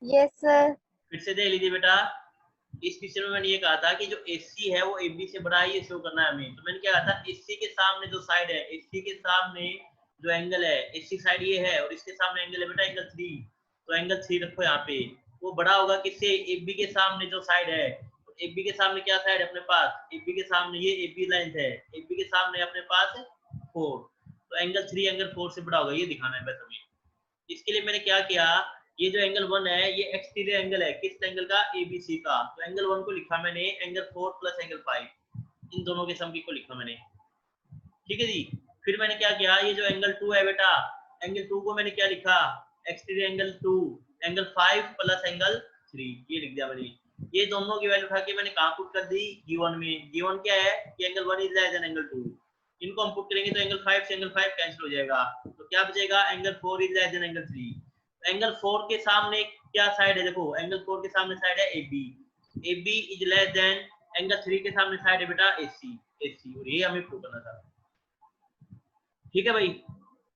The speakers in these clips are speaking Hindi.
Yes sir. फिर से देख लीजिए बेटा, इस क्वेश्चन में मैंने ये कहा था कि जो AC है वो AB से बड़ा है, ये शो करना है हमें। तो मैंने क्या कहा था, AC के सामने जो साइड है, AC के सामने जो एंगल है, AC साइड ये है और इसके सामने एंगल है बेटा एंगल 3। तो एंगल 3 रखो यहाँ पे, वो बड़ा होगा किससे, AB के सामने जो साइड है। तो AB के सामने क्या साइड है अपने पास, AB के सामने ये AB लेंथ है, AB के सामने अपने पास 4। तो एंगल 3 एंगल 4 से बड़ा होगा, ये दिखाना है बस हमें। इसके लिए मैंने क्या किया, ये जो एंगल 1 है ये एक्सटीरियर एंगल है, किस एंगल का, ABC का। तो एंगल 1 को लिखा मैंने एंगल 4 प्लस एंगल 5, इन दोनों के सम को लिखा मैंने। ठीक है जी। फिर मैंने क्या किया, ये जो एंगल 2 है बेटा, एंगल 2 को मैंने क्या लिखा, exterior angle 2 angle 5 plus angle 3, ये लिख दिया मैंने। ये दोनों की वैल्यू उठा के मैंने कहां पुट कर दी, गिवन में। गिवन क्या है कि angle 1 is less then angle 2। इनको हम पुट करेंगे तो एंगल 5 से एंगल 5 कैंसिल हो जाएगा, तो क्या बचेगा, angle 4 is less then angle 3। Angle 4 के सामने क्या साइड है, देखो एंगल 4 के सामने साइड है AB। AB is less then angle 3 के सामने साइड है बेटा AC, और ये हमें प्रूव करना था। ठीक है भाई,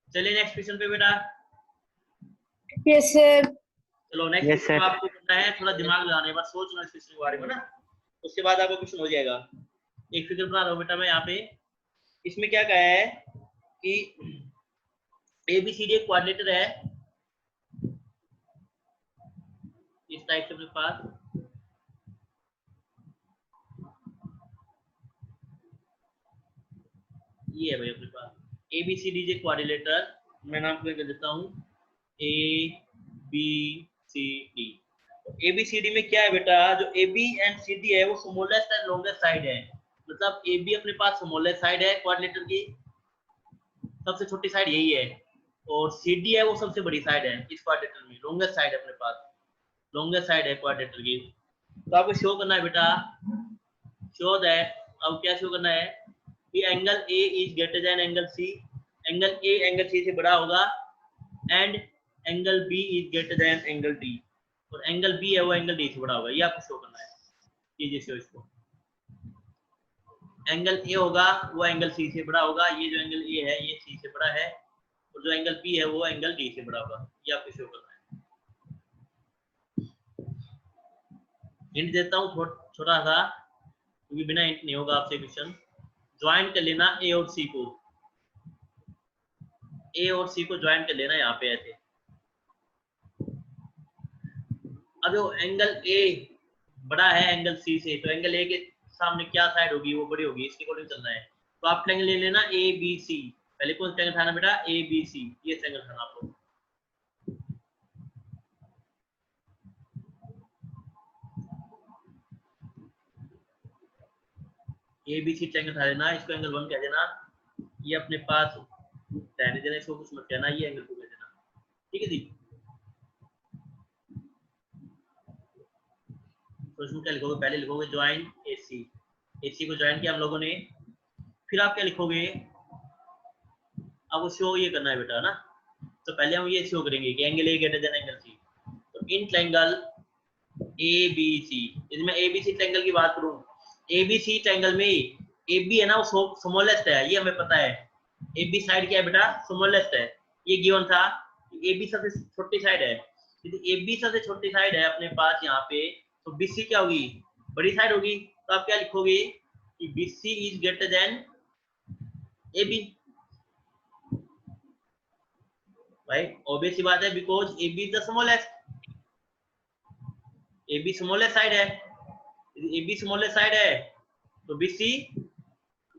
चलिए नेक्स्ट क्वेश्चन पे बेटा। Yes sir. चलो नेक्स्ट क्वेश्चन आपको करना है, थोड़ा दिमाग लगाना है, बस सोचना इस क्वेश्चन के बारे में ना, उसके बाद आपका क्वेश्चन हो जाएगा। एक फिगर बना रहा हूं बेटा मैं यहाँ पे। इसमें क्या कहा है कि ABCD एक क्वाड्रिलेटर है इस टाइप से अपने पास। ये है भाई अपने पास ABCD एक क्वाड्रिलेटर, मैं नाम कर देता हूँ ABCD। ABCD में क्या है बेटा, जो AB एंड CD है वो स्मॉलेस्ट एंड लॉन्गेस्ट साइड है। मतलब AB अपने पास स्मॉलेस्ट साइड है क्वाड्रिलेटर की, सबसे छोटी साइड यही है, और CD है वो सबसे बड़ी साइड है इस क्वाड्रिलेटर में, लॉन्गेस्ट साइड अपने पास, लॉन्गेस्ट साइड है क्वाड्रिलेटर की। तो आपको शो करना है बेटा, शो दैट, अब क्या शो करना है कि angle A is greater then angle C, angle A angle C से बड़ा होगा, and angle B is greater then angle D, और एंगल B है वो एंगल D से बड़ा होगा। ये आपको शो करना है, कीजिए शो इसको। एंगल A होगा वो एंगल C से बड़ा होगा, ये जो एंगल A है ये C से बड़ा है, और जो एंगल B है वो एंगल D से बड़ा होगा। ये आपको शो करना है। हिंट देता हूँ छोटा सा, क्योंकि बिना हिंट नहीं होगा आपसे क्वेश्चन। ज्वाइन कर लेना A और C को, A और C को ज्वाइन कर लेना यहाँ पे ऐसे। अब जो एंगल A बड़ा है एंगल C से, तो एंगल A के सामने क्या साइड होगी, वो बड़ी होगी, इसके अकॉर्डिंग चलना है। तो आप ट्रायंगल ले लेना ABC। पहले कौन सा ट्रायंगल था ना बेटा, ABC, ये ट्रायंगल था आपको। ABC ट्रायंगल था लेना, इसको एंगल 1 कह देना। ये अपने पास रहने देना, इसको कुछ मत कहना, ये एंगल 2 कह देना। ठीक है जी। तो इसमें क्या लिखोगे, पहले लिखोगे ज्वाइन AC को ज्वाइन किया हम लोगों ने। फिर आप क्या लिखोगे, अब शो ये करना है बेटा ना। तो पहले हम ये शो करेंगे कि angle A greater than angle C। तो इन ट्रायंगल ABC, यदि मैं ABC ट्रायंगल की बात करूं, ABC ट्रायंगल में AB है ना वो स्मॉलेस्ट है, ये हमें पता है। AB साइड क्या है बेटा, स्मॉलेस्ट है, ये गिवन था। AB सबसे छोटी साइड है, यदि AB सबसे छोटी साइड है अपने पास यहाँ पे, तो BC क्या होगी, बड़ी साइड होगी। तो आप क्या लिखोगे कि BC is greater then AB। भाई ऑब्वियस सी बात है, because AB is the smallest, AB smallest side है। यदि AB स्मॉलेस्ट साइड है तो BC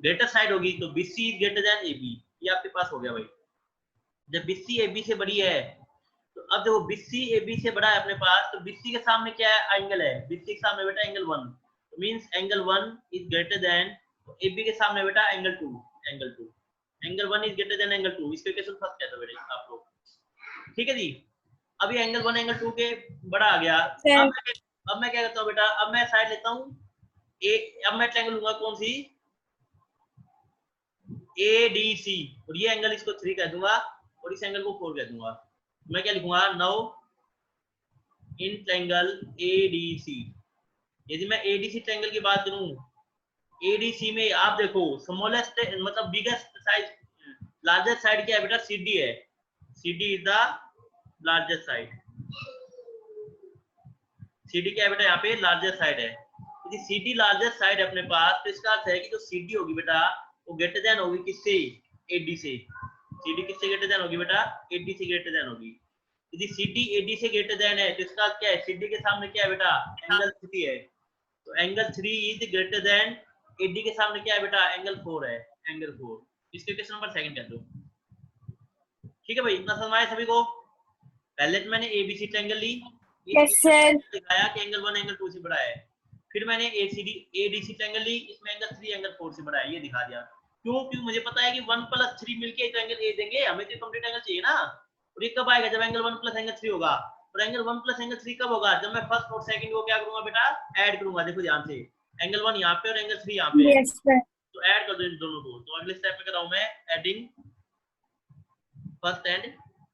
ग्रेटर साइड होगी, तो BC is greater then AB। ये आपके पास हो गया भाई। जब BC AB से बड़ी है, तो अब देखो BC AB से बड़ा है अपने पास, तो BC के सामने क्या है, एंगल है, BC के सामने बेटा एंगल 1, तो means angle 1 is greater then, तो AB के सामने बेटा angle 2, angle 1 is greater then angle 2, इसको इक्वेशन फर्स्ट कहते हो बेटा आप लोग। ठीक है जी। अभी एंगल 1 एंगल 2 के बड़ा आ गया। अब मैं क्या करता हूँ बेटा, अब मैं साइड लेता हूँ अब मैं ट्रायंगल लूंगा कौन सी, ADC, और ये एंगल इसको 3 कह दूंगा और इस एंगल को 4 कह दूंगा। मैं क्या लिखूंगा, नाउ इन ट्रायंगल ADC। यदि मैं ADC ट्रायंगल की बात करूं, ADC में आप देखो स्मॉलेस्ट मतलब बिगेस्ट साइज, लार्जेस्ट साइड क्या है बेटा, CD है, CD is the largest side. CD क्या है बेटा यहाँ पे लार्जेस्ट साइड है। यदि CD लार्जेस्ट साइड है अपने पास तो इसका अर्थ है कि जो CD होगी बेटा वो ग्रेटर देन होगी किससे, AD से। CD किससे ग्रेटर देन होगी बेटा, AD से ग्रेटर देन होगी। यदि CD AD से ग्रेटर देन है तो इसका अर्थ क्या है, CD के सामने क्या है बेटा, एंगल 3 है, तो angle 3 is greater than AD के सामने क्या है बेटा, एंगल 4 है, एंगल 4। इसके क्वेश्चन नंबर सेकंड कह दो। ठीक है भाई, इतना समझ आया सभी को। पहले तो मैंने ABC ट्रायंगल ली, Yes, sir. दिखाया कि एंगल 1 एंगल 2 से बड़ा है। फिर मैंने ADC ट्रायंगल ली, इसमें एंगल 3 एंगल 4 से बड़ा है, ये दिखा दिया। क्यों? क्योंकि मुझे पता है कि 1 + 3 मिलके तो एंगल A देंगे, हमें तो कंप्लीट एंगल चाहिए ना। और ये कब आएगा, जब एंगल 1 + एंगल 3 होगा। और एंगल 1 + एंगल 3 कब होगा, जब मैं फर्स्ट और सेकंड को क्या करूंगा बेटा, ऐड करूंगा। देखो ध्यान से, एंगल 1 यहाँ पे और एंगल 3 यहाँ पे, Yes, sir. तो ऐड कर दो इन दोनों को। तो अगले स्टेप में कर रहा हूं मैं, एडिंग फर्स्ट एंड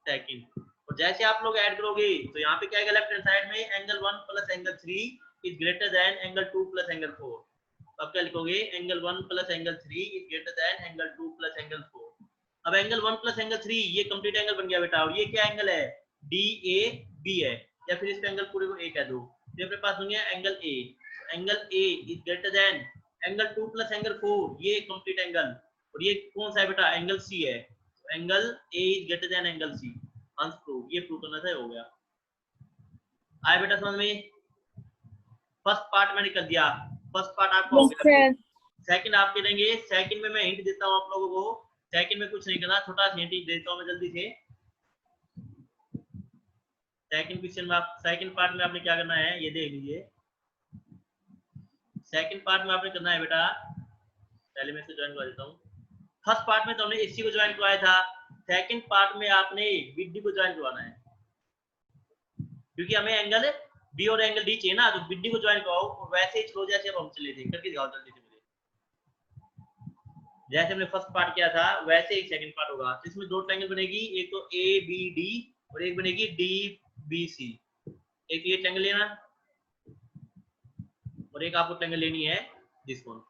सेकंड। और जैसे आप लोग ऐड करोगे तो यहाँ पे क्या आएगा, लेफ्ट हैंड साइड में angle 1 + angle 3 is greater then angle 2 + angle 4। तो आप क्या लिखोगे, angle 1 + angle 3 is greater then angle 2 + angle 4। अब एंगल 1 + एंगल 3 ये कंप्लीट एंगल बन गया बेटा। और ये क्या एंगल है, DAB है, या फिर इस एंगल पूरे को A कह दो। तो अपने पास बन गया angle A। Angle A is greater then angle 2 + angle 4, ये कंप्लीट एंगल। और ये कौन सा है बेटा, एंगल C है। Angle A is greater then angle C। Answer prove, ये प्रूव करना था, हो गया। आया बेटा समझ में? फर्स्ट पार्ट मैंने कर दिया, फर्स्ट पार्ट आपको हो Yes, गया। sir. सेकंड आप करेंगे, सेकंड में मैं हिंट देता हूं आप लोगों को। सेकंड में कुछ नहीं करना, छोटा सा हिंट देता हूं मैं जल्दी से। सेकंड क्वेश्चन में आप, सेकंड पार्ट में आपने क्या करना है ये देख लीजिए। सेकंड पार्ट में आपने करना है बेटा, पहले मैं इसको ज्वाइन करवा देता हूं। फर्स्ट पार्ट में तो हमने AC को ज्वाइन करवाया था, सेकंड पार्ट में आपने BD को ज्वाइन करवाना है, क्योंकि हमें एंगल B और एंगल D चाहिए ना। तो BD को ज्वाइन करवाओ और वैसे ही चलो जैसे अब हम चले थे, करके दिखाओ जल्दी से मुझे। जैसे हमने फर्स्ट पार्ट किया था वैसे ही सेकंड पार्ट होगा। तो इसमें दो ट्रायंगल बनेगी, एक तो ABD और एक बनेगी DBC। एक ये ट्रायंगल लेना और एक आपको ट्रायंगल लेनी है दिस वन।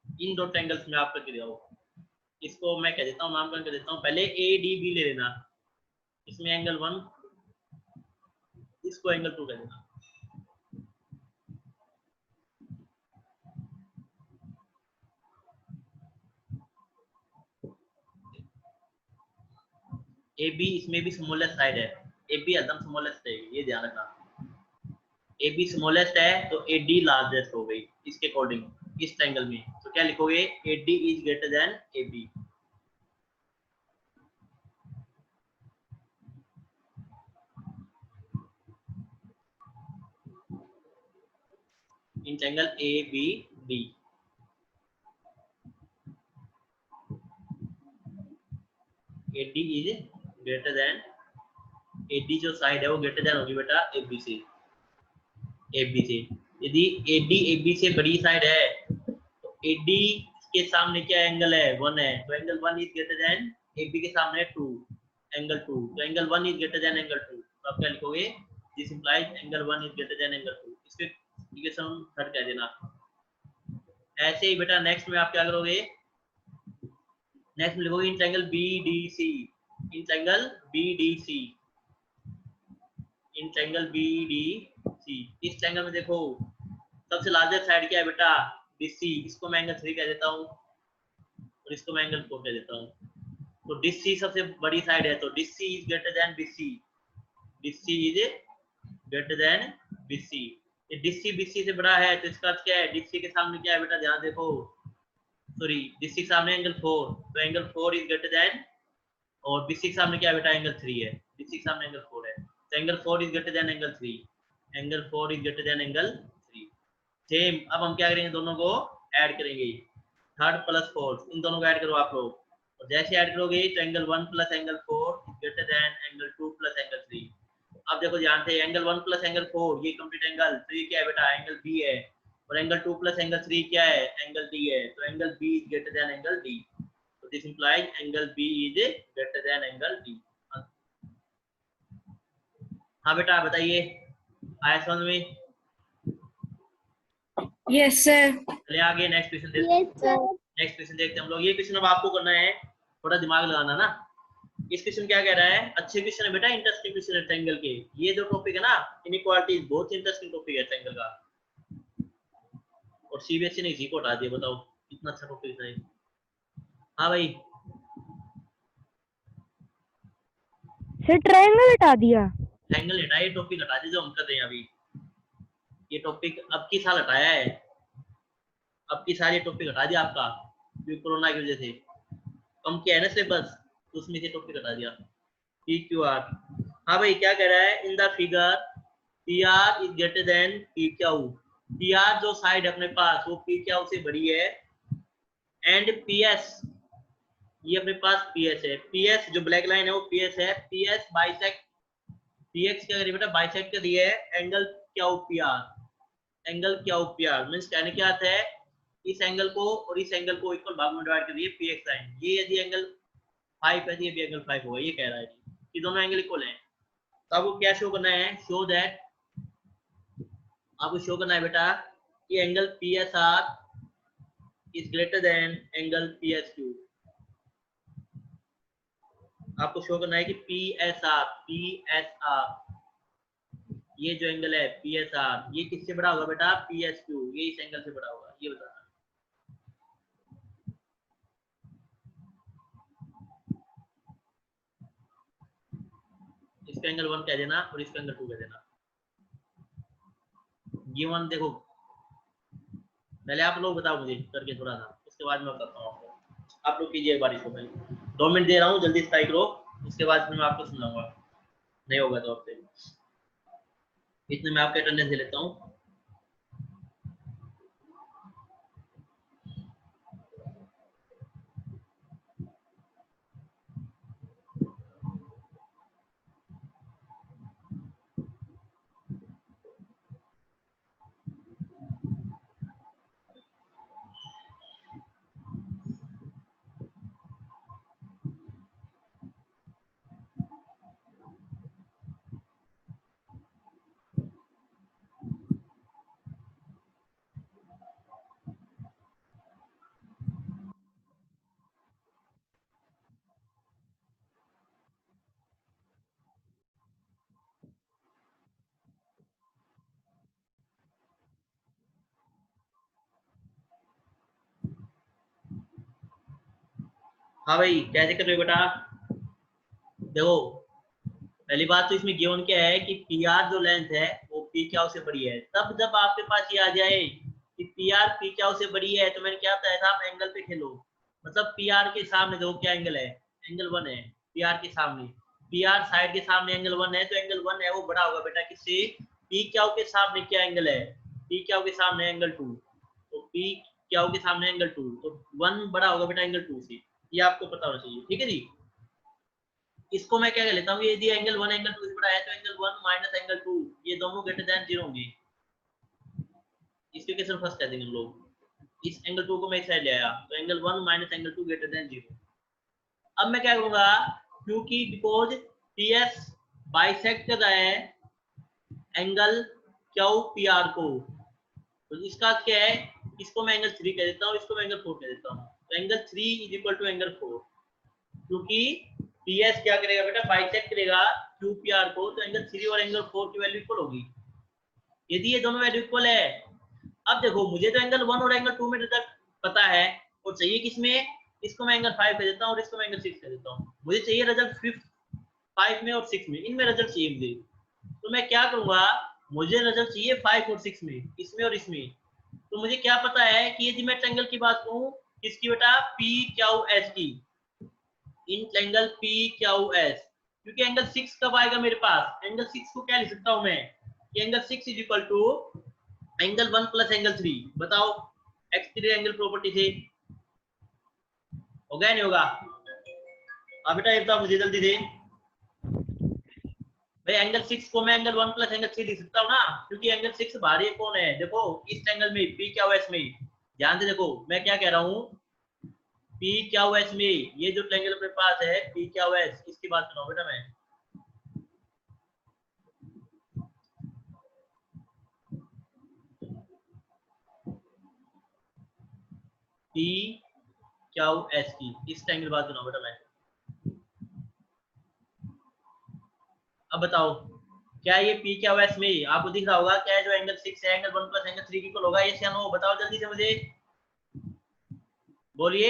इन दो ट्रायंगल्स में आप करके दिखाओ। इसको मैं कह देता हूँ, नामकरण कर देता हूँ। पहले ADB ले लेना, इसमें एंगल 1, इसको एंगल 2 कह देना। AB इसमें भी स्मॉलेस्ट साइड है, AB एकदम स्मॉलेस्ट है, ये ध्यान रखना। AB स्मॉलेस्ट है तो AD लार्जेस्ट हो गई इसके अकॉर्डिंग इस ट्रायंगल में। तो क्या लिखोगे, AD is greater then AB। In triangle ABD। AD is greater than, AD जो साइड है वो ग्रेटर देन होगी बेटा AB से। AB से यदि AD AB से बड़ी साइड है तो AD के सामने क्या एंगल है, 1 है, तो angle 1 is greater then AB के सामने 2, एंगल 2। तो angle 1 is greater then angle 2। तो आप क्या लिखोगे, this implies angle 1 is greater then angle 2। इसके इक्वेशन थर्ड कह देना। ऐसे ही बेटा नेक्स्ट में आप क्या करोगे, नेक्स्ट में लिखोगे in triangle BDC। In triangle BDC, in triangle BDC। इस ट्रायंगल में देखो सबसे लार्जेस्ट साइड क्या है बेटा, DC। इसको मैं एंगल 3 कह देता हूँ और इसको मैं एंगल 4 कह देता हूँ। तो DC सबसे बड़ी साइड है, तो DC is greater then BC। DC is greater then BC। ये DC BC से बड़ा है तो इसका अर्थ क्या है, DC के सामने क्या है बेटा, ध्यान देखो, सॉरी DC के सामने एंगल 4, तो एंगल 4 इज ग्रेटर देन, और BC के सामने क्या है बेटा, एंगल 3 है। BC के सामने एंगल 4 है, तो angle 4 is greater then angle 3। Angle 4 is greater then angle 3। Same अब हम क्या करेंगे, दोनों को ऐड करेंगे, थर्ड प्लस फोर्थ, इन दोनों को ऐड करो आप लोग। और जैसे ऐड करोगे तो angle 1 + angle 4 is greater then angle 2 + angle 3। अब देखो ध्यान से, एंगल 1 + एंगल 4 ये कंप्लीट एंगल, तो ये क्या है बेटा, एंगल B है। और एंगल 2 + एंगल 3 क्या है, एंगल D है। तो angle B is greater then angle D। तो this implies angle B is greater then angle D। हाँ बेटा बताइए, आया समझ में? Yes, sir. चलिए आगे नेक्स्ट क्वेश्चन देखते हैं। Yes, sir. नेक्स्ट क्वेश्चन देखते हैं हम लोग। ये क्वेश्चन अब आपको करना है, थोड़ा दिमाग लगाना ना। इस क्वेश्चन क्या कह रहा है, अच्छे क्वेश्चन है बेटा, इंटरेस्टिंग क्वेश्चन है ट्रायंगल के। ये जो टॉपिक है ना इनइक्वालिटी, बहुत इंटरेस्टिंग टॉपिक है ट्रायंगल का, और सीबीएसई ने इसी को हटा दिया, बताओ कितना अच्छा टॉपिक है। हाँ भाई, सर ट्रायंगल हटा दिया। ट्रायंगल हटा, ये टॉपिक हटा दिया जो हम कर रहे हैं अभी। ये टॉपिक अब की साल हटाया है, अब की साल ये टॉपिक हटा दिया आपका, क्योंकि कोरोना की वजह से कम किया है ना सिलेबस, तो उसमें से टॉपिक हटा दिया। पी क्यू आर, हाँ भाई क्या कह रहा है, in the figure P R is greater than P Q. P R जो साइड अपने पास वो पी क्यू से बड़ी है, एंड पी एस, ये अपने पास पी एस है, पी एस जो ब्लैक लाइन है वो पी एस है, P S bisect, P x क्या करिए बेटा, बाइसेक्ट कर दिया है angle Q P R, angle Q P R means कहने क्या आता है, इस एंगल को और इस एंगल को इक्वल भाग में डिवाइड कर दिए पी एक्स लाइन, ये यदि एंगल 5 है तो ये भी एंगल 5 होगा, ये कह रहा है कि दोनों एंगल इक्वल हैं। तो आपको क्या शो करना है, शो दैट, आपको शो करना है बेटा कि angle P S are is greater then angle P S Q. आपको शो करना है कि पी एस आर, ये जो एंगल है पी एस आर, ये किससे बड़ा होगा बेटा, पी एस क्यू, ये इस एंगल से बड़ा होगा, ये बताना। इसका एंगल 1 कह देना और इसका एंगल 2 कह देना। ये 1 देखो, पहले आप लोग बताओ मुझे करके थोड़ा सा, उसके बाद मैं बताता हूँ आपको। आप लोग कीजिए एक बार इसको, पहले 2 मिनट दे रहा हूँ, जल्दी स्ट्राइक करो, उसके बाद फिर मैं आपको सुनाऊंगा, नहीं होगा तो आपसे। इतने में आपके अटेंडेंस दे लेता हूँ। हाँ भाई कैसे कर रहे हो बेटा, देखो पहली बात तो इसमें गिवन क्या है कि पी आर जो लेंथ है वो पी क्यू से बड़ी है, तब जब आपके पास ये आ जाए कि पी आर पी क्यू से बड़ी है, तो मैंने क्या बताया था, आप एंगल पे खेलो, मतलब पी आर के सामने देखो क्या एंगल है, एंगल 1 है, पी आर के सामने, पी आर साइड के सामने एंगल 1 है, तो एंगल 1 है वो बड़ा होगा बेटा किससे, पी क्यू के सामने क्या एंगल है, पी क्यू के सामने एंगल 2, तो पी क्यू के सामने एंगल 2, तो 1 बड़ा होगा बेटा एंगल 2 से, ये आपको पता होना चाहिए, ठीक है जी। इसको मैं क्या कर लेता हूँ, ये यदि एंगल 1 एंगल 2 से बड़ा है तो एंगल 1 माइनस एंगल 2 ये दोनों ग्रेटर देन 0 होंगे, इसके केस फर्स्ट कर देंगे हम लोग, इस एंगल 2 को मैं इस साइड ले आया तो angle 1 minus angle 2 greater than 0। अब मैं क्या करूंगा, क्योंकि बिकॉज पी एस बाइसेक्ट कर रहा है एंगल क्यू पी आर को, तो इसका क्या है, इसको मैं एंगल 3 कह देता हूँ, इसको मैं एंगल 4 कह देता हूँ, तो angle 3 is equal to angle 4, क्योंकि पी एस क्या करेगा बेटा, बाइसेक्ट करेगा क्यू पी आर को, तो एंगल 3 और एंगल 4 की वैल्यू इक्वल होगी, यदि ये दोनों वैल्यू इक्वल है। अब देखो मुझे तो एंगल 1 और एंगल 2 में रिजल्ट पता है, और चाहिए किसमें, इसको मैं एंगल 5 कह देता हूँ और इसको मैं एंगल 6 कह देता हूँ, मुझे चाहिए रिजल्ट 5 में और 6 में, इनमें रिजल्ट चाहिए मुझे, तो मैं क्या करूंगा, मुझे रिजल्ट चाहिए 5 और 6 में, इसमें और इसमें, तो मुझे क्या पता है कि यदि मैं ट्रायंगल की बात करूं, किसकी बेटा, पी क्यू एस की, इन ट्रायंगल पी क्यू एस, क्योंकि एंगल 6 कब आएगा मेरे पास, एंगल 6 को क्या लिख सकता हूं मैं, कि angle 6 is equal to angle 1 plus angle 3, बताओ एक्सटीरियर एंगल प्रॉपर्टी से होगा नहीं होगा, अब बेटा ये बताओ मुझे जल्दी से भाई, एंगल 6 को मैं एंगल 1 प्लस एंगल 3 लिख सकता हूँ ना, क्योंकि एंगल 6 बाहरी कौन है, देखो इस एंगल में पी क्यू एस में, ध्यान से देखो मैं क्या कह रहा हूँ, पी क्यू एस में ये जो ट्रायंगल अपने पास है पी क्यू एस, इसकी बात कर रहा हूँ बेटा मैं, पी क्यू एस की, इस ट्रायंगल बात कर रहा हूँ बेटा मैं, अब बताओ क्या ये पी क्या हुआ इसमें आपको दिख रहा होगा क्या है जो एंगल 6 है एंगल 1 प्लस एंगल 3 की इक्वल होगा यस या नो बताओ जल्दी से मुझे बोलिए।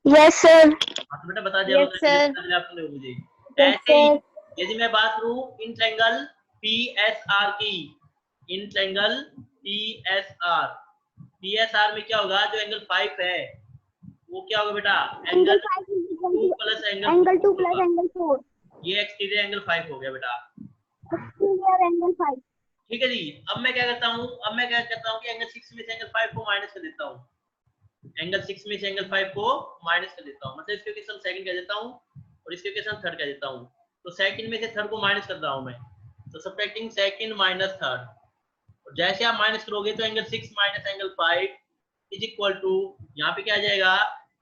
Yes sir. हाँ तो बेटा बता दिया यस सर। आप सुन रहे हो मुझे। यस ऐसे ही सर। यदि मैं बात करूं इन ट्रायंगल पी एस आर की इन ट्रायंगल पी एस आर में क्या होगा जो एंगल 5 है वो क्या होगा बेटा angle angle 5 is equal 2 two plus angle angle 2 4 plus होगा। एंगल 4 ये एक्सटीरियर एंगल 5 हो गया बेटा। Exterior angle 5। ठीक है जी। अब मैं क्या करता हूँ कि एंगल 6 में से एंगल 5 को माइनस कर देता हूँ। एंगल 6 में से एंगल 5 को माइनस कर देता हूँ मतलब इसके केस सेकंड कह देता हूँ और इसके केस थर्ड कह देता हूँ। तो सेकंड में से थर्ड को माइनस कर रहा हूँ मैं तो सब्ट्रैक्टिंग सेकंड माइनस थर्ड और जैसे आप माइनस करोगे तो angle 6 minus angle 5 is equal to यहाँ पे क्या आ जाएगा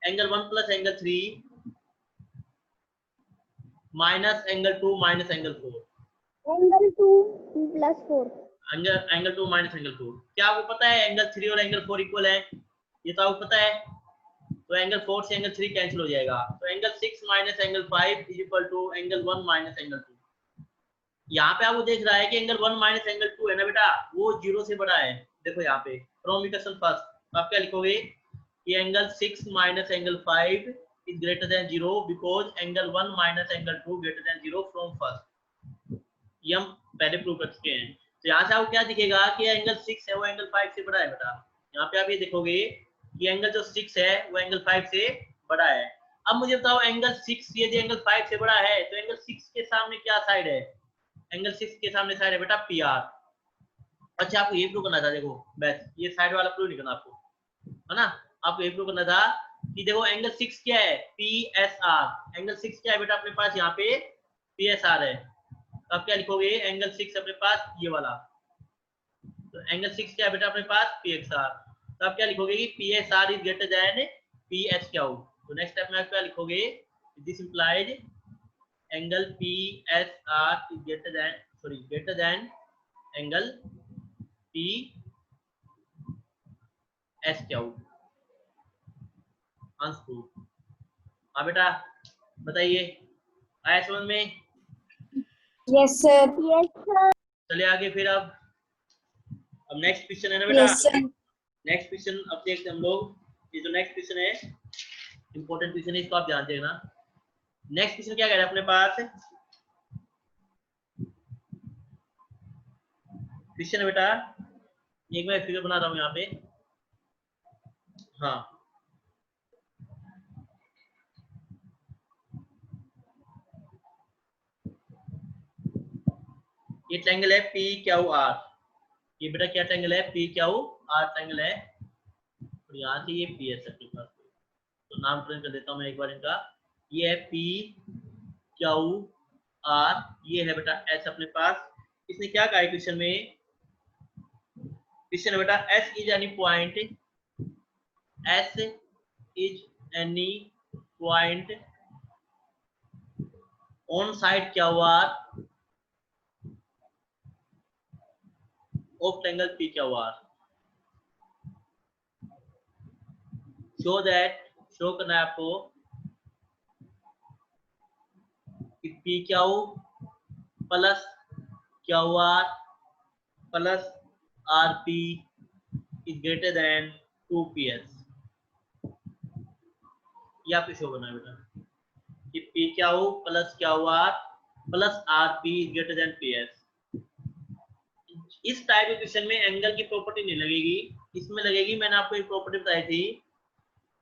angle 1 plus angle 3 minus angle 2 minus angle 4 angle 2 plus 4 angle 2 minus angle 4। क्या आपको पता है एंगल 3 और एंगल 4 इक्वल है ये तो आपको पता है। तो एंगल 4 से एंगल 3 कैंसिल हो जाएगा तो angle 6 minus angle 5 is equal to angle 1 minus angle 2। यहाँ पे आपको देख रहा है कि एंगल 1 माइनस एंगल 2 है ना बेटा वो 0 से बड़ा है। देखो यहाँ पे फ्रॉम इक्वेशन फर्स्ट तो आप क्या लिखोगे कि angle 6 minus angle 5 is greater then 0 because angle 1 minus angle 2 greater than 0 from first. ये हम पहले प्रूव कर चुके हैं। तो यहाँ से आपको क्या दिखेगा कि एंगल 6 है वो एंगल 5 से बड़ा है बेटा। यहाँ पे आप ये देखोगे कि एंगल जो 6 है वो एंगल 5 से बड़ा है। अब मुझे बताओ एंगल 6 यदि एंगल 5 से बड़ा है तो एंगल 6 के सामने क्या साइड है एंगल 6 के सामने साइड है बेटा पी आर। अच्छा आपको ये प्रूव करना था देखो बस ये साइड वाला प्रूव नहीं करना आपको है ना। आपको ये प्रूव करना था कि देखो एंगल 6 क्या है पी एस आर एंगल 6 क्या है बेटा अपने पास यहाँ पे पी एस आर है। तो आप क्या लिखोगे एंगल 6 अपने पास ये वाला तो एंगल 6 क्या है बेटा अपने पास पी एक्स आर। तो आप क्या लिखोगे कि P S are is greater than P H Q. तो नेक्स्ट स्टेप में आप क्या लिखोगे this implies angle P S are is greater then angle P S Q. Answer हाँ बेटा बताइए आया समझ में। Yes sir. Yes sir. चलिए आगे फिर अब नेक्स्ट क्वेश्चन है ना बेटा। Yes sir. नेक्स्ट क्वेश्चन अब देखते हैं हम लोग। ये जो नेक्स्ट क्वेश्चन है इंपॉर्टेंट क्वेश्चन है इसको आप ध्यान देना। नेक्स्ट क्वेश्चन क्या कह रहा है अपने पास क्वेश्चन है बेटा एक मैं फिगर बना रहा हूँ यहाँ पे। हाँ ये ट्रायंगल है पी क्यू आर। ये बेटा क्या ट्रायंगल है पी क्यू आर ट्रायंगल है और यहाँ से ये पी एस अपने पास। तो नामकरण कर देता हूँ मैं एक बार इनका। ये है पी क्यू आर ये है बेटा एस अपने पास। इसने क्या कहा है क्वेश्चन में क्वेश्चन है बेटा S is any point S is any point on side Q R of triangle P Q R show करना है आपको कि P Q plus Q R plus R P is greater then 2 P S. ये आपको शो करना है बेटा कि P Q plus Q R plus R P is greater than P S. इस टाइप के क्वेश्चन में एंगल की प्रॉपर्टी नहीं लगेगी इसमें लगेगी। मैंने आपको एक प्रॉपर्टी बताई थी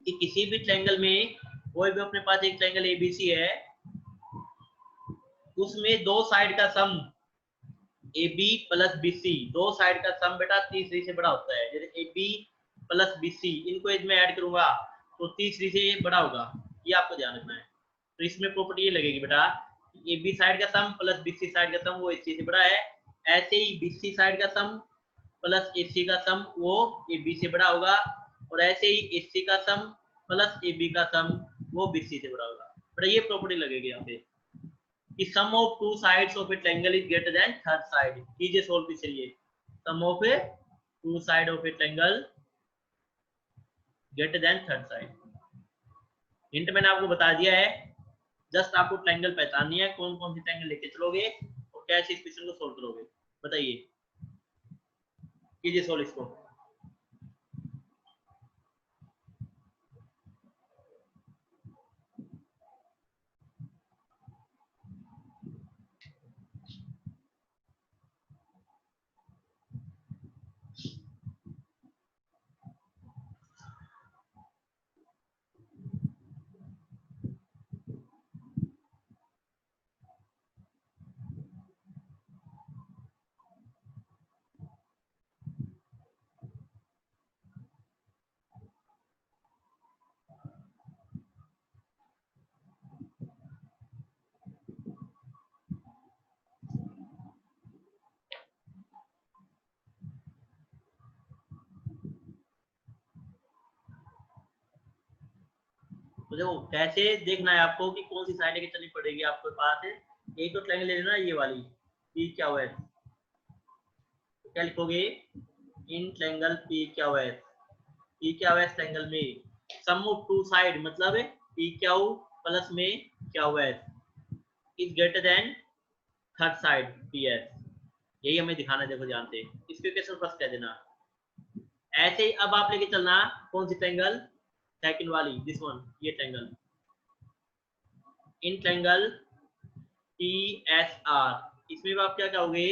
कि किसी भी ट्रायंगल में कोई भी अपने पास एक ट्रायंगल एबीसी है उसमें दो साइड का sum A B plus B C दो साइड का सम बेटा तीसरी से बड़ा होता है। जैसे A B plus B C इनको यदि मैं ऐड करूंगा तो तीसरी से बड़ा होगा। ये आपको ध्यान रखना है। तो इसमें प्रॉपर्टी ये लगेगी बेटा ए बी साइड का सम प्लस बी सी साइड का सम वो ए सी से बड़ा है। ऐसे ही बी सी साइड का सम प्लस ए सी का सम वो ए बी से बड़ा होगा और ऐसे ही ए सी का सम प्लस ए बी का सम वो बी सी से बड़ा होगा। बेटा ये प्रॉपर्टी लगेगी यहाँ पे कि sum of two sides of a triangle is greater than third side। कीजिए सोल्व भी चाहिए sum of a two side of a triangle greater than third side। Hint मैंने आपको बता दिया है जस्ट आपको ट्रायंगल पहचाननी है, कौन कौन सी ट्रायंगल लेके चलोगे और कैसे इस क्वेश्चन को सोल्व करोगे, बताइए, कीजिए सोल्व इसको। तो देखो कैसे देखना है आपको कि कौन सी साइड लेके चलनी पड़ेगी आपके पास है। एक तो ट्रायंगल ले लेना ये वाली, पी क्या हुआ है, तो क्या लिखोगे, इन ट्रायंगल पी क्या हुआ है, पी क्या हुआ है ट्रायंगल में, सम ऑफ टू साइड मतलब पी क्या हो प्लस में क्या हुआ है is greater then third side P S, यही हमें दिखाना है। देखो ध्यान से इसके क्वेश्चन फर्स्ट कह देना। ऐसे ही अब आप लेके चलना कौन सी ट्रायंगल, सेकंड वाली, दिस वन, ये triangle, in triangle P S are, इसमें भी आप क्या कहोगे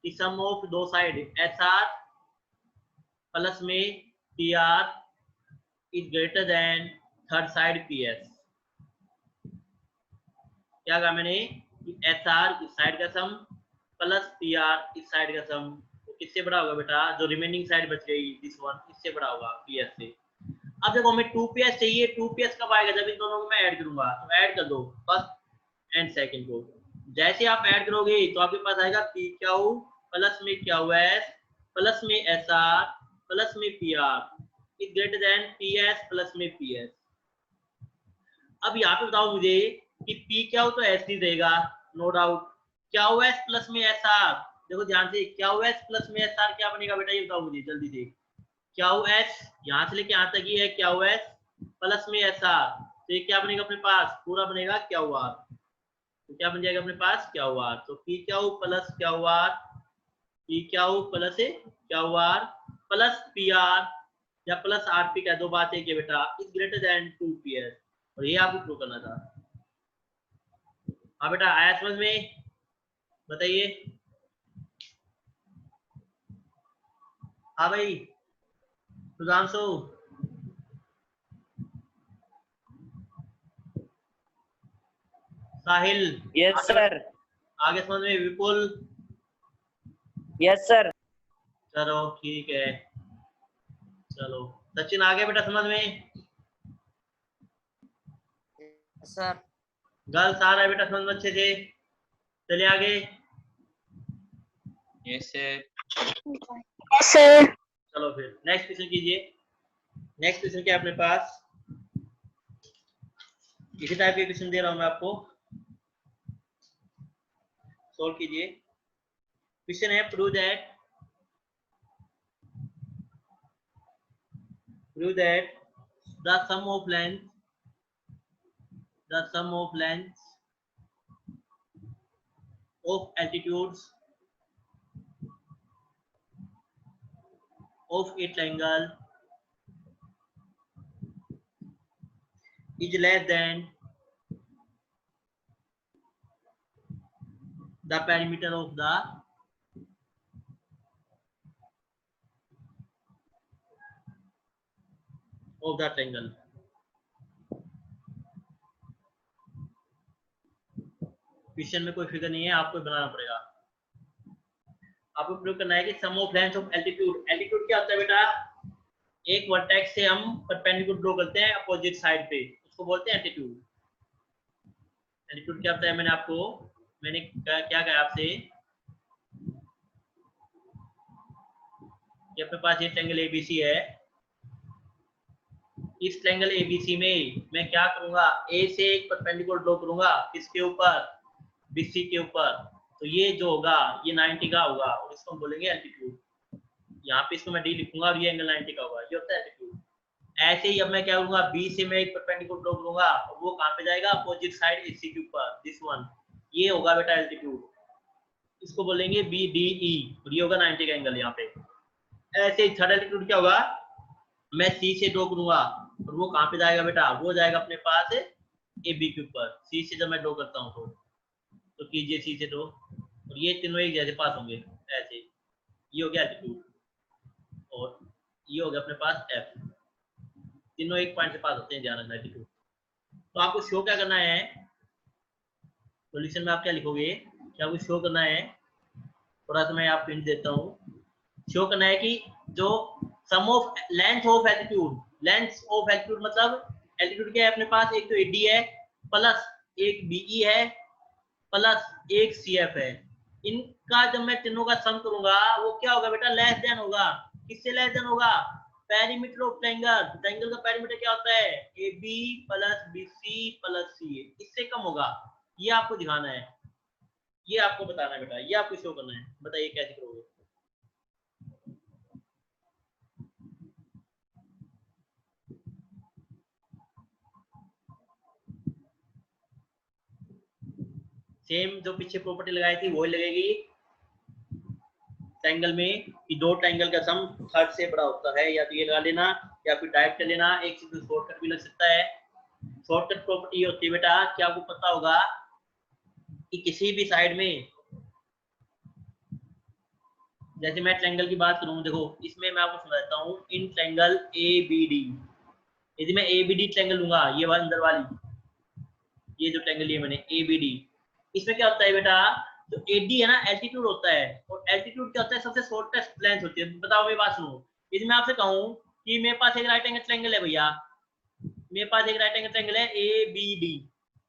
कि सम ऑफ दो साइड एस आर प्लस में P R is greater then third side P S. क्या कहा मैंने, एस आर इस साइड का सम प्लस पी आर इस साइड का सम, तो किससे बड़ा होगा बेटा, जो रिमेनिंग साइड बच गई दिस वन, इससे बड़ा होगा पी एस से। अब देखो हमें 2ps चाहिए, 2ps कब आएगा, जब इन दोनों को मैं ऐड करूंगा, तो ऐड कर दो फर्स्ट एंड सेकंड को। जैसे आप ऐड करोगे तो आपके पास आएगा पी क्यू प्लस में क्यू एस प्लस में एस आर प्लस में P R is greater than P S plus में पी एस। अब यहाँ पे बताओ मुझे कि पी क्यू तो एस ही देगा no doubt, Q S plus में एस आर, देखो ध्यान से क्यू एस प्लस में एस आर क्या बनेगा बेटा, ये बताओ मुझे जल्दी से। क्यू एस यहाँ से लेके यहाँ तक ही है क्यू एस प्लस में एस आर, तो ये क्या बनेगा अपने पास, पूरा बनेगा क्यू आर, तो क्या बन जाएगा अपने पास क्यू आर, तो P Q plus Q R, P Q plus Q R plus P R या प्लस आर पी का, दो बात है कि बेटा इज ग्रेटर देन 2ps, और ये आपको प्रूव करना था। हाँ बेटा आया समझ में, बताइए। हाँ भाई सुधांशु, साहिल, यस सर। आगे समझ में, विपुल, यस सर। चलो ठीक है, चलो सचिन आ गया बेटा समझ में, सर गर्ल्स आ रहा है बेटा समझ में अच्छे से, चलिए आगे। Yes sir. Yes, sir. चलो फिर नेक्स्ट क्वेश्चन कीजिए। नेक्स्ट क्वेश्चन क्या है अपने पास, इसी टाइप के क्वेश्चन दे रहा हूं मैं आपको, सोल्व कीजिए। क्वेश्चन है prove that the sum of lengths of altitudes of a triangle is less than the perimeter of the triangle। Question में कोई फिगर नहीं है, आपको बनाना पड़ेगा। आपको प्रयोग करना है कि sum of length of altitude, altitude क्या होता है बेटा, एक वर्टेक्स से हम परपेंडिकुलर ड्रॉ करते हैं अपोजिट साइड पे, उसको बोलते हैं एल्टीट्यूड। एल्टीट्यूड क्या होता है, मैंने क्या कहा आपसे, ये अपने पास ये ट्रायंगल एबीसी है, इस ट्रायंगल एबीसी में मैं क्या करूंगा, ए से एक परपेंडिकुलर ड्रॉ करूंगा, किसके ऊपर, बीसी के ऊपर, तो ये जो होगा ये 90 का होगा और इसको हम बोलेंगे एल्टीट्यूड। यहाँ पे इसको मैं डी लिखूंगा और ये एंगल 90 का होगा, ये होता है एल्टीट्यूड। ऐसे ही अब मैं क्या करूंगा, बी से मैं एक परपेंडिकुलर ड्रॉ करूंगा, वो कहां पे जाएगा, अपोजिट साइड एसी के ऊपर, दिस वन, ये होगा बेटा एल्टीट्यूड, इसको बोलेंगे बी डी ई, और ये होगा 90 का एंगल यहाँ पे। ऐसे ही थर्ड एल्टीट्यूड क्या होगा, मैं सी से ड्रॉ करूंगा और वो कहां पे जाएगा बेटा, वो जाएगा अपने पास ए बी के ऊपर। सी से जब मैं ड्रॉ करता हूँ तो कीजिए सी से ड्रॉ, और ये तीनों एक जैसे पास होंगे ऐसे, ये हो गया एल्टीट्यूड और ये हो गया अपने पास एफ, तीनों एक पॉइंट से पास होते हैं, ध्यान रखना एल्टीट्यूड। तो आपको शो क्या करना है, सॉल्यूशन में आप क्या लिखोगे, क्या आपको शो करना है, थोड़ा सा मैं आप प्रिंट देता हूँ, शो करना है कि जो sum of length of altitude, length of altitude मतलब एल्टीट्यूड क्या है अपने पास, एक तो एडी है प्लस एक बीई है प्लस एक सीएफ है, इनका जब मैं तीनों का सम करूंगा वो क्या होगा बेटा, लेस देन होगा, किससे लेस देन होगा, पेरीमीटर ऑफ ट्रायंगल, ट्रायंगल का पेरीमीटर क्या होता है, A B plus B C plus C A, इससे कम होगा, ये आपको दिखाना है, ये आपको बताना है बेटा, ये आपको शो करना है, बताइए कैसे करोगे। सेम जो पीछे प्रॉपर्टी लगाई थी वही लगेगी ट्रायंगल में कि दो ट्रायंगल का सम थर्ड से बड़ा होता है, या तो ये लगा लेना या फिर डायरेक्ट कर लेना, एक से शॉर्टकट भी लग सकता है। शॉर्टकट प्रॉपर्टी ये होती है बेटा, क्या आपको पता होगा कि किसी भी साइड में, जैसे मैं ट्रायंगल की बात करूं, देखो इसमें मैं आपको समझाता हूं, in triangle A B D, यदि मैं ए बी डी ट्रायंगल लूंगा, ये वाली अंदर वाली, ये जो ट्रायंगल लिया मैंने ए बी डी, इसमें क्या होता है बेटा, जो एडी है ना एल्टीट्यूड होता है, और एल्टीट्यूड क्या होता है, सबसे शॉर्टेस्ट लेंथ होती है। बताओ मेरी बात सुनो, यदि मैं आपसे कहूं कि मेरे पास एक राइट एंगल ट्रायंगल है भैया, मेरे पास एक राइट एंगल ट्रायंगल है ए बी डी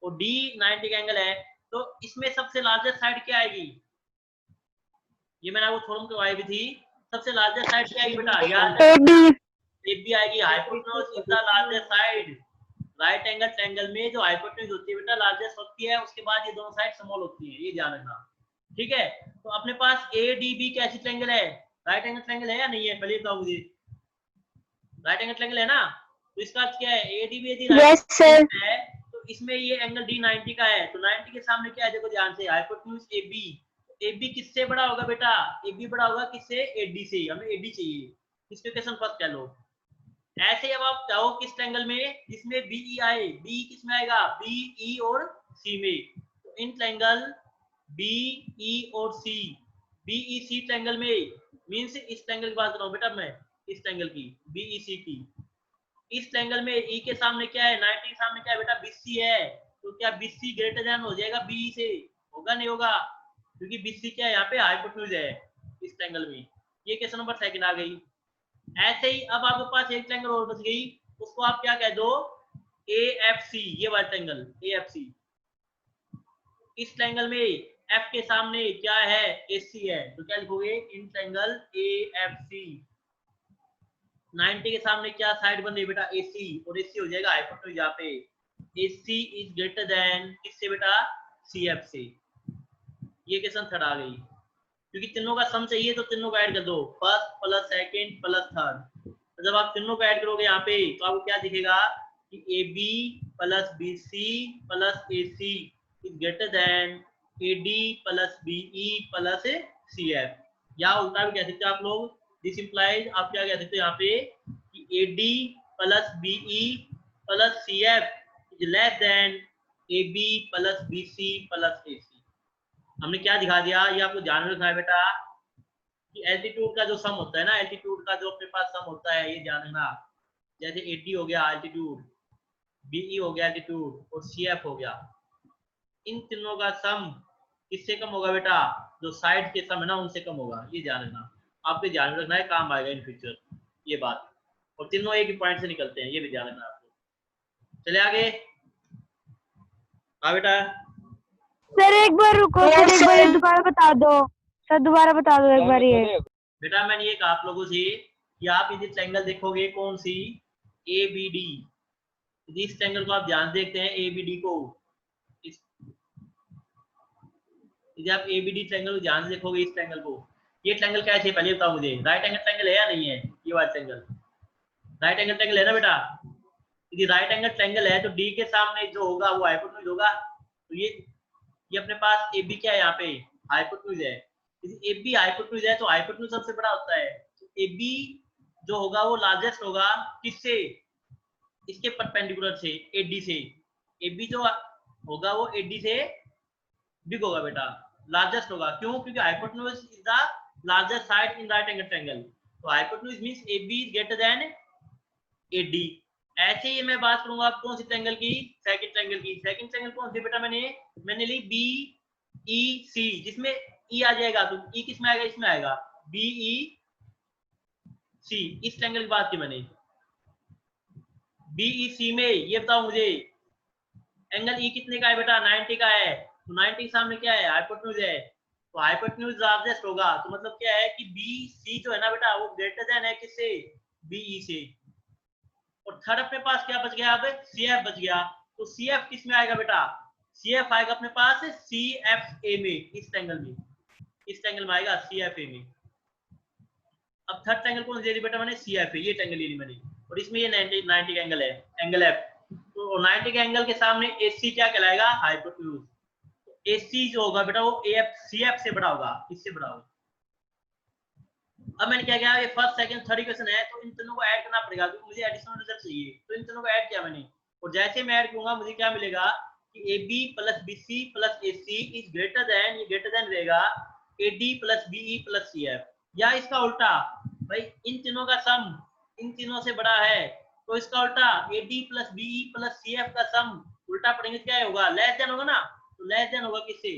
और डी 90 का एंगल है, तो इसमें सबसे लार्जेस्ट साइड क्या आएगी, ये मैंने आपको थोड़ा करवाई भी थी, सबसे लार्जेस्ट साइड क्या आएगी बेटा, याद एबी आएगी, hypotenuse is the largest side, right angle triangle में जो हाइपोटेन्यूज होती है बेटा लार्जेस्ट होती है, उसके बाद ये दोनों साइड स्मॉल होती है, ये ध्यान रखना, ठीक है। तो अपने पास ए डी बी कैसी ट्रायंगल है, राइट एंगल ट्रायंगल है या नहीं है, पहले बताओ मुझे, राइट एंगल ट्रायंगल है ना, तो इसका अर्थ क्या है, ए डी बी यदि राइट एंगल है तो इसमें ये एंगल डी 90 का है, तो 90 के सामने क्या है, देखो ध्यान से, hypotenuse A B, A B किससे बड़ा होगा बेटा, ए बी बड़ा होगा किससे, एडी से, हमें एडी चाहिए, इसके क्वेश्चन फर्स्ट कह लो। ऐसे अब आप जाओ किस ट्रायंगल में जिसमें बीई आए, बी किस में आएगा, बीई और सी में, तो इन ट्रायंगल बीई और सी, बीई सी ट्रायंगल में, मींस इस ट्रायंगल की बात कर रहा हूं बेटा मैं, इस ट्रायंगल की बीई सी की, इस ट्रायंगल में ई के सामने क्या है, 90 के सामने क्या है बेटा, बीसी है, तो क्या बीसी ग्रेटर देन हो जाएगा बीई से, होगा नहीं होगा, क्योंकि बीसी क्या है यहाँ पे हाइपोटेन्यूज है इस ट्रायंगल में, ये क्वेश्चन नंबर सेकंड आ गई। ऐसे ही अब आपके पास एक ट्रायंगल और बच गई, उसको आप क्या कह दो, AFC, ये वाला ट्रायंगल AFC, इस ट्रायंगल में F के सामने क्या है, AC है, तो क्या लिखोगे, इन ट्रायंगल AFC 90 के सामने क्या साइड बन रही बेटा, AC, और AC हो जाएगा हाइपोटेन्यूज यहाँ पे, AC इज ग्रेटर देन किससे बेटा, CF से, ये क्वेश्चन थर्ड आ गई, क्योंकि तीनों का सम चाहिए तो तीनों को ऐड कर दो, first plus second plus third, तो जब आप तीनों को ऐड करोगे यहाँ पे तो आपको क्या दिखेगा कि A B plus B C plus A C is greater than A D plus B E plus C F, या उल्टा भी कह सकते हो आप लोग, दिस इंप्लाइज आप क्या कह सकते हो यहाँ पे कि A D plus B E plus C F is less than A B plus B C plus A C. हमने क्या दिखा दिया, ये आपको ध्यान में रखना है बेटा कि एल्टीट्यूड का जो सम होता है ना, एल्टीट्यूड का जो अपने पास सम होता है, ये ध्यान रखना, जैसे 80 हो गया एल्टीट्यूड, बीई हो गया एल्टीट्यूड और सीएफ हो गया, इन तीनों का सम किससे कम होगा बेटा, जो साइड के सम है ना उनसे कम होगा, ये ध्यान रखना, आपको ध्यान में रखना है, काम आएगा इन फ्यूचर ये बात, और तीनों एक ही पॉइंट से निकलते हैं, ये भी ध्यान रखना आपको। चले आगे, हाँ बेटा, सर एक बार रुको, सर एक बार दोबारा बता दो, सर दोबारा बता दो एक बार ये। बेटा मैंने ये कहा आप लोगों से कि आप यदि ट्रायंगल देखोगे कौन सी, ए बी डी, इस ट्रायंगल को आप ध्यान से देखते हैं ए बी डी को, यदि आप ए बी डी ट्रायंगल को ध्यान से देखोगे इस ट्रायंगल को, ये ट्रायंगल क्या है पहले बताओ मुझे, राइट एंगल ट्रायंगल है या नहीं है, ये वाला ट्रायंगल, राइट एंगल ट्रायंगल है ना बेटा, यदि राइट एंगल ट्रायंगल है तो डी के सामने जो होगा वो हाइपोटेन्यूज होगा। तो ये अपने पास ए बी क्या है, यहाँ पे हाइपोटेन्यूज है। यदि ए बी हाइपोटेन्यूज है तो हाइपोटेन्यूज सबसे बड़ा होता है, तो ए बी जो होगा वो लार्जेस्ट होगा किससे, इसके परपेंडिकुलर से, एडी से। ए बी जो होगा वो एडी से बिग होगा बेटा, लार्जेस्ट होगा। क्यों? क्योंकि hypotenuse is the largest side in right angle triangle. तो hypotenuse means AB is greater than AD। ऐसे ही मैं बात करूंगा आप कौन सी ट्रायंगल की, सेकंड ट्रायंगल की। सेकंड ट्रायंगल कौन सी बेटा, मैंने ली BEC, जिसमें E आ जाएगा, तो E किस में आएगा, इसमें आएगा BEC। इस ट्रायंगल की बात की मैंने। BEC में ये बताओ मुझे, एंगल E कितने का है बेटा, 90 का है। तो 90 के सामने क्या है, हाइपोटेन्यूज है, तो हाइपोटेन्यूज लार्जेस्ट होगा। तो मतलब क्या है कि BC जो है ना बेटा वो ग्रेटर देन है किससे, BE से। और थर्ड अपने पास क्या बच गया, अब CF बच गया। तो CF किस में आएगा बेटा, CF आएगा अपने पास CFA में, इस ट्रायंगल में, इस ट्रायंगल में आएगा CFA में। अब थर्ड ट्रायंगल कौन सी ले ली बेटा मैंने, CFA, ये ट्रायंगल ले ली मैंने। और इसमें ये 90 का एंगल है, एंगल F। तो 90 के एंगल के सामने AC क्या कहलाएगा, हाइपोटेन्यूज। AC जो होगा बेटा वो CF से बड़ा होगा, इससे बड़ा होगा। अब मैंने क्या किया, ये फर्स्ट सेकंड थर्ड इक्वेशन है, तो इन तीनों को ऐड करना पड़ेगा क्योंकि मुझे एडिशनल रिजल्ट चाहिए। तो इन तीनों को ऐड किया मैंने, और जैसे मैं ऐड करूंगा मुझे क्या मिलेगा कि AB plus BC plus AC is greater then, ये ग्रेटर देन रहेगा AD plus BE plus CF। या इसका उल्टा, भाई इन तीनों का सम इन तीनों से बड़ा है, तो इसका उल्टा AD plus BE plus CF का सम उल्टा पड़ेंगे क्या होगा, लेस देन होगा ना। तो लेस देन होगा किससे,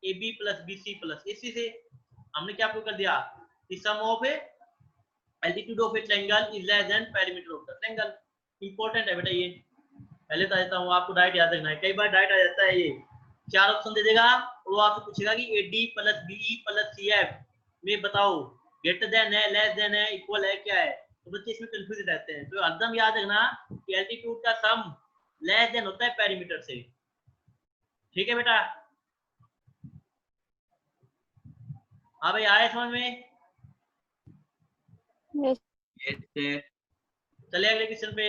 AB plus BC plus AC से। हमने क्या प्रूव कर दिया, the sum of a altitude of a triangle is less than perimeter of the triangle। Important है बेटा ये, पहले बता देता हूँ आपको, डाइट याद रखना है। कई बार डाइट आ जाता है, ये 4 ऑप्शन दे देगा और वो आपसे पूछेगा कि AD plus BE plus CF में बताओ ग्रेटर देन है, लेस देन है, इक्वल है, क्या है। तो बच्चे इसमें कंफ्यूज रहते हैं। तो एकदम याद रखना कि एल्टीट्यूड का सम लेस देन होता है पेरीमीटर से। ठीक है बेटा, हाँ भाई आए समझ में। यस। चले अगले क्वेश्चन पे।